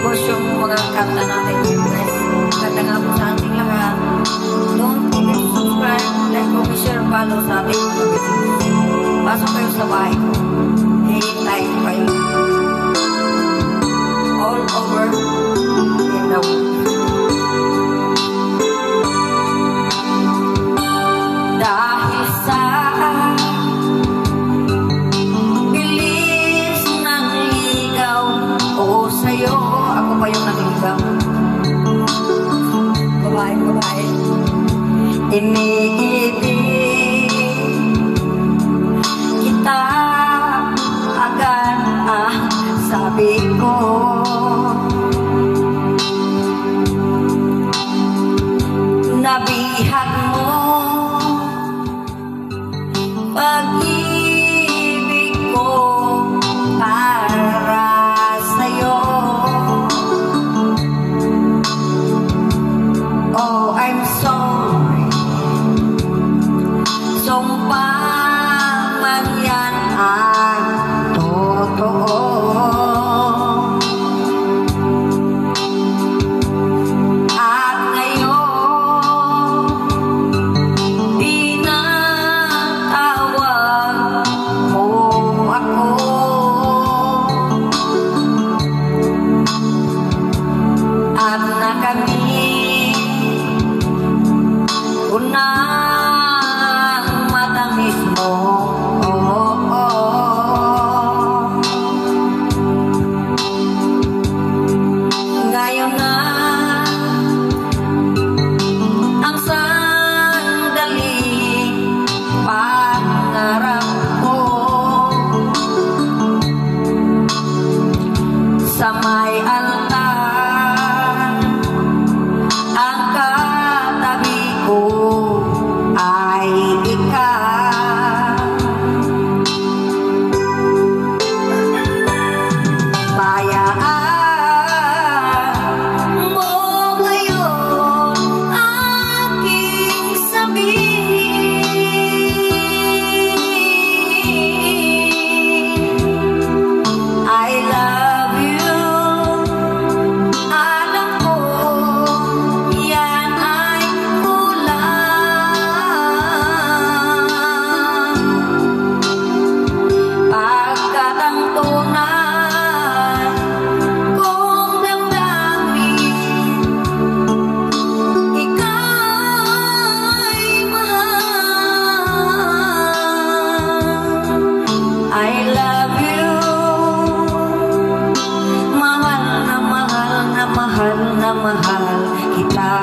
i-post yung mga kanta natin. Guys, ganda nga po sa ating lahat. Don't forget to subscribe, like, comment, share, follow sa ating mga videos. Pasok kayo sa bahay ko. Hihintay ko kayo. All over in the world. Dahil sa bilis ng ligaw o sa'yo, ako pa yung naligaw. Babae. Iniibig kita agad, sabi ko. Nabihag mo pag-ibig ko para sa'yo. Oh, I'm sorry. Sumpah man yan ang totoo. At ngayon, tinatawag mo ako. At nakamit ko na ang matamis mo. Ngayon na ang sandaling pangarap ko sa may altar. Ang katabi ko ay ikaw. Bayaan mo ngayon aking sabihin, I love you. Alam ko yan ay kulang, pagkat ang tunay kong damdamin, ika'y mahal. I love you. Mahal na mahal na mahal na mahal kita.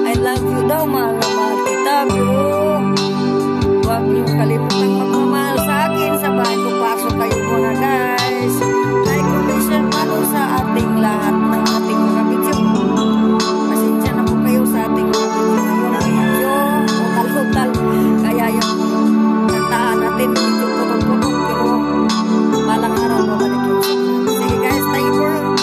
I love you daw, mahal na mahal kita, bro. Huwag niyong kalimutan magmamahal sa akin. Sa bahay ko, pasok kayo muna, guys. Like, comment, share, follow sa ating lahat ng ating mga video. Pasensya na po kayo sa ating mga video ngayon. Medyo utal-utal. Kaya yung kantaan natin, medyo putong-putong. Pero balang araw babalik yun. Sige guys, thank you for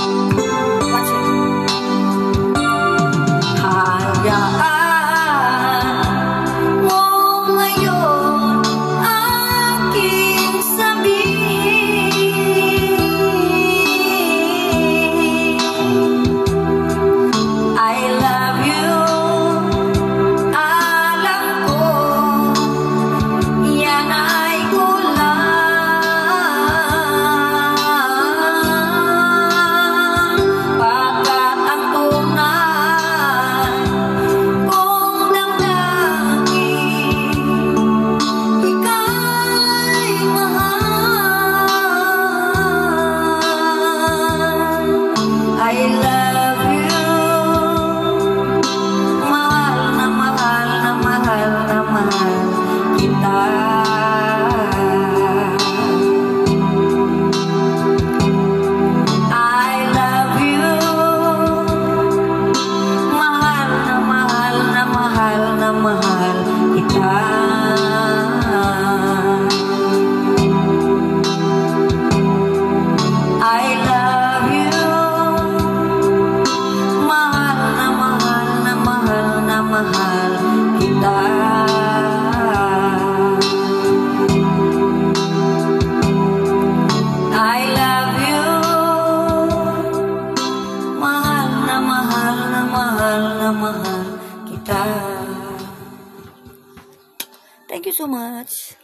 na mahal kita. Thank you so much.